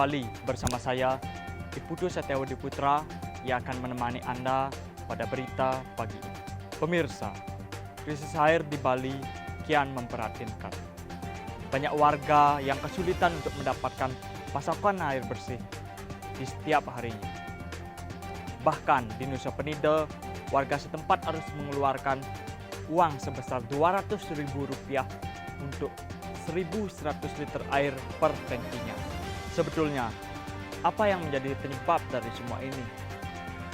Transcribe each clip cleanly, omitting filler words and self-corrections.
kembali bersama saya, Iputu Setiawadi Putra, yang akan menemani Anda pada berita pagi ini. Pemirsa, krisis air di Bali kian memprihatinkan. Banyak warga yang kesulitan untuk mendapatkan pasokan air bersih di setiap harinya. Bahkan di Nusa Penida, warga setempat harus mengeluarkan uang sebesar Rp200.000 untuk 1.100 liter air per tangkinya. Sebetulnya, apa yang menjadi penyebab dari semua ini?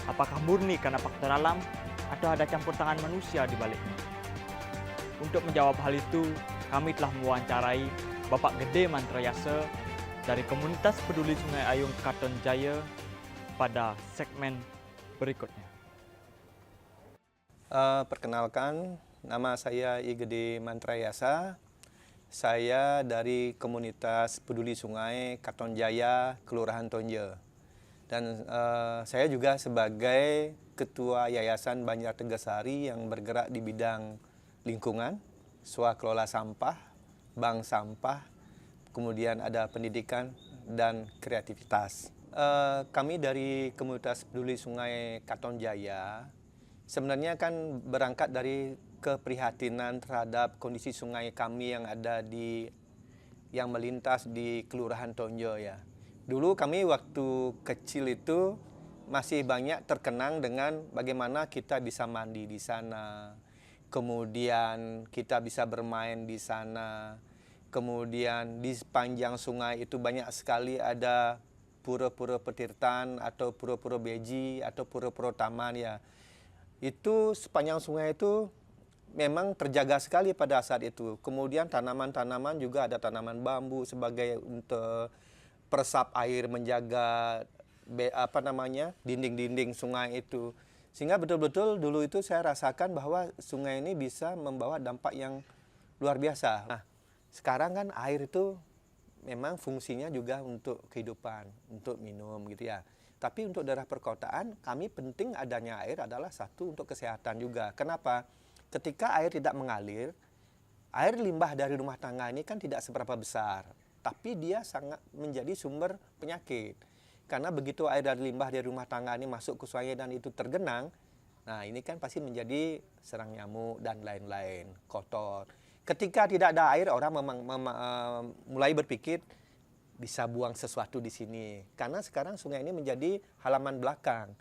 Apakah murni karena faktor alam atau ada campur tangan manusia di baliknya? Untuk menjawab hal itu, kami telah mewawancarai Bapak Gede Mantrayasa dari Komunitas Peduli Sungai Ayung Katon Jaya pada segmen berikutnya. Perkenalkan, nama saya I Gede Mantrayasa. Saya dari Komunitas Peduli Sungai Katon Jaya, Kelurahan Tonje. Dan saya juga sebagai Ketua Yayasan Banjar Tegasari yang bergerak di bidang lingkungan, swakelola sampah, bank sampah, kemudian ada pendidikan dan kreativitas. Kami dari Komunitas Peduli Sungai Katon Jaya sebenarnya kan berangkat dari keprihatinan terhadap kondisi sungai kami yang melintas di Kelurahan Tonje ya. Dulu kami waktu kecil itu masih banyak terkenang dengan bagaimana kita bisa mandi di sana. Kemudian kita bisa bermain di sana. Kemudian di sepanjang sungai itu banyak sekali ada pura-pura petirtan atau pura-pura beji atau pura-pura taman ya. Itu sepanjang sungai itu memang terjaga sekali pada saat itu. Kemudian tanaman-tanaman juga ada tanaman bambu sebagai untuk peresap air, menjaga dinding-dinding sungai itu. Sehingga betul-betul dulu itu saya rasakan bahwa sungai ini bisa membawa dampak yang luar biasa. Nah, sekarang kan air itu memang fungsinya juga untuk kehidupan, untuk minum gitu ya. Tapi untuk daerah perkotaan, kami penting adanya air adalah satu untuk kesehatan juga. Kenapa? Ketika air tidak mengalir, air limbah dari rumah tangga ini kan tidak seberapa besar. Tapi dia sangat menjadi sumber penyakit. Karena begitu air dari limbah dari rumah tangga ini masuk ke sungai dan itu tergenang, nah ini kan pasti menjadi serang nyamuk dan lain-lain, kotor. Ketika tidak ada air, orang mulai berpikir, bisa buang sesuatu di sini. Karena sekarang sungai ini menjadi halaman belakang.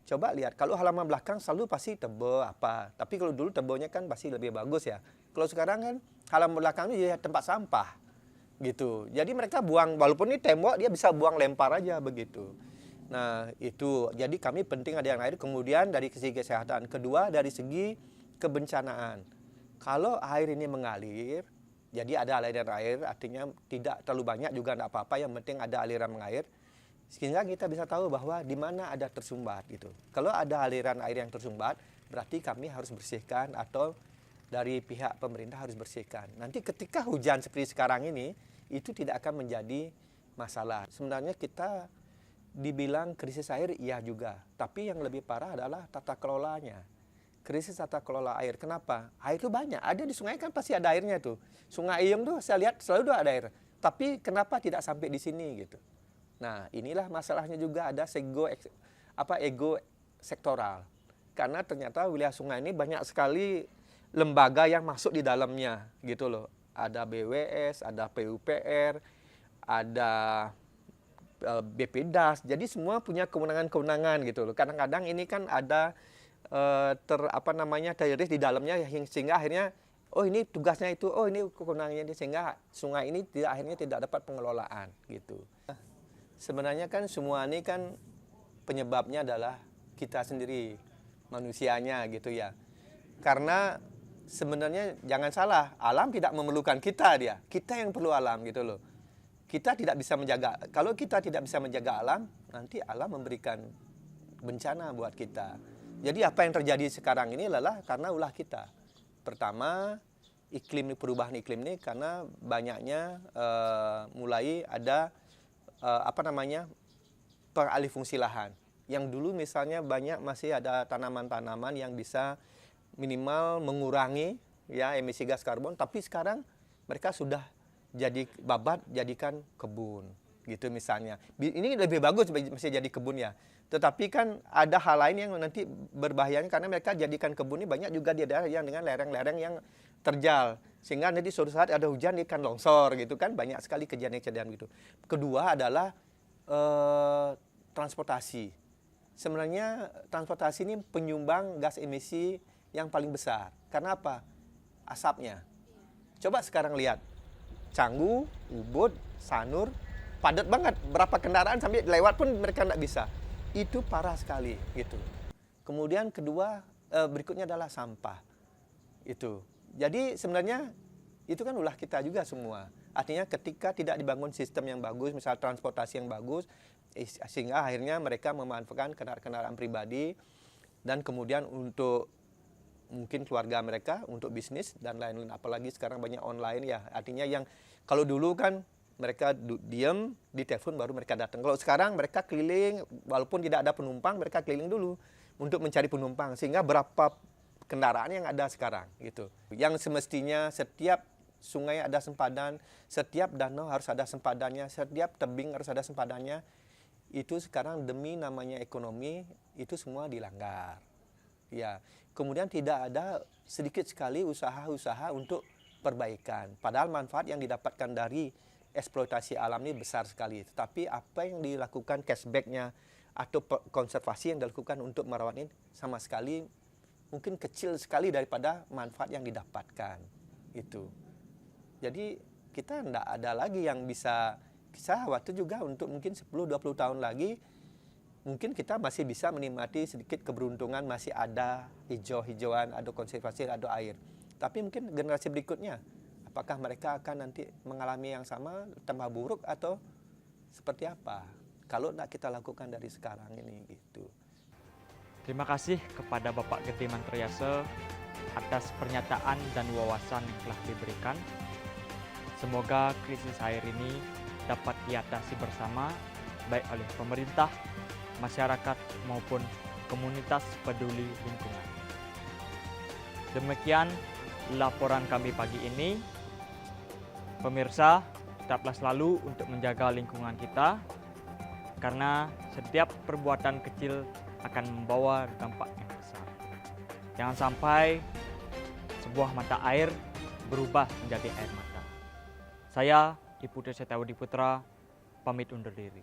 Coba lihat, kalau halaman belakang selalu pasti tebel apa. Tapi kalau dulu tebelnya kan pasti lebih bagus ya. Kalau sekarang kan halaman belakang itu jadi tempat sampah. Gitu. Jadi mereka buang, walaupun ini tembok, dia bisa buang lempar aja begitu. Nah itu, jadi kami penting ada yang air. Kemudian dari segi kesehatan. Kedua dari segi kebencanaan. Kalau air ini mengalir, jadi ada aliran air, artinya tidak terlalu banyak juga tidak apa-apa, yang penting ada aliran mengalir. Sehingga kita bisa tahu bahwa di mana ada tersumbat gitu. Kalau ada aliran air yang tersumbat, berarti kami harus bersihkan atau dari pihak pemerintah harus bersihkan. Nanti ketika hujan seperti sekarang ini, itu tidak akan menjadi masalah. Sebenarnya kita dibilang krisis air, iya juga. Tapi yang lebih parah adalah tata kelolanya. Krisis tata kelola air. Kenapa? Air itu banyak. Ada di sungai kan pasti ada airnya tuh. Sungai Iyung tuh saya lihat selalu ada air. Tapi kenapa tidak sampai di sini gitu? Nah, inilah masalahnya juga ada ego sektoral. Karena ternyata wilayah sungai ini banyak sekali lembaga yang masuk di dalamnya gitu loh. Ada BWS, ada PUPR, ada BPDAS. Jadi semua punya kewenangan-kewenangan gitu loh. Kadang-kadang ini kan ada terliris di dalamnya sehingga akhirnya oh ini tugasnya itu, oh ini kewenangannya ini, sehingga sungai ini akhirnya tidak dapat pengelolaan gitu. Sebenarnya kan semua ini kan penyebabnya adalah kita sendiri, manusianya gitu ya. Karena sebenarnya jangan salah, alam tidak memerlukan kita dia. Kita yang perlu alam gitu loh. Kita tidak bisa menjaga, kalau kita tidak bisa menjaga alam, nanti alam memberikan bencana buat kita. Jadi apa yang terjadi sekarang ini adalah karena ulah kita. Pertama, perubahan iklim ini karena banyaknya mulai ada peralih fungsi lahan. Yang dulu misalnya banyak masih ada tanaman-tanaman yang bisa minimal mengurangi ya emisi gas karbon, tapi sekarang mereka sudah jadi babat jadikan kebun. gitu misalnya. Ini lebih bagus masih jadi kebun ya. Tetapi kan ada hal lain yang nanti berbahayanya karena mereka jadikan kebun ini banyak juga di daerah yang dengan lereng-lereng yang terjal. Sehingga nanti suatu saat ada hujan dia akan longsor gitu kan. Banyak sekali kejadian-kejadian gitu. Kedua adalah transportasi. Sebenarnya transportasi ini penyumbang gas emisi yang paling besar. Karena apa? Asapnya. Coba sekarang lihat. Canggu, Ubud, Sanur, padat banget. Berapa kendaraan sampai lewat pun mereka tidak bisa. Itu parah sekali gitu. Kemudian kedua, berikutnya adalah sampah. Itu. Jadi sebenarnya itu kan ulah kita juga semua. Artinya ketika tidak dibangun sistem yang bagus, misal transportasi yang bagus, sehingga akhirnya mereka memanfaatkan kendaraan pribadi dan kemudian untuk mungkin keluarga mereka, untuk bisnis dan lain-lain. Apalagi sekarang banyak online ya. Artinya yang kalau dulu kan mereka diam di telepon baru mereka datang. Kalau sekarang mereka keliling, walaupun tidak ada penumpang, mereka keliling dulu untuk mencari penumpang. Sehingga berapa kendaraan yang ada sekarang gitu. Yang semestinya setiap sungai ada sempadan, setiap danau harus ada sempadannya, setiap tebing harus ada sempadannya. Itu sekarang demi namanya ekonomi, itu semua dilanggar. Ya, kemudian tidak ada sedikit sekali usaha-usaha untuk perbaikan. Padahal manfaat yang didapatkan dari eksploitasi alam ini besar sekali. Tetapi apa yang dilakukan cashback-nya atau konservasi yang dilakukan untuk merawat ini sama sekali mungkin kecil sekali daripada manfaat yang didapatkan. Itu. Jadi kita tidak ada lagi yang bisa khawatir juga untuk mungkin 10-20 tahun lagi mungkin kita masih bisa menikmati sedikit keberuntungan masih ada hijau-hijauan, ada konservasi, ada air. Tapi mungkin generasi berikutnya apakah mereka akan nanti mengalami yang sama, tambah buruk atau seperti apa? Kalau tidak kita lakukan dari sekarang ini gitu. Terima kasih kepada Bapak Gede Mantrayase atas pernyataan dan wawasan yang telah diberikan. Semoga krisis air ini dapat diatasi bersama, baik oleh pemerintah, masyarakat, maupun komunitas peduli lingkungan. Demikian laporan kami pagi ini. Pemirsa, tetaplah selalu untuk menjaga lingkungan kita, karena setiap perbuatan kecil akan membawa dampak yang besar. Jangan sampai sebuah mata air berubah menjadi air mata. Saya, Iputu Setiawudi Putra, pamit undur diri.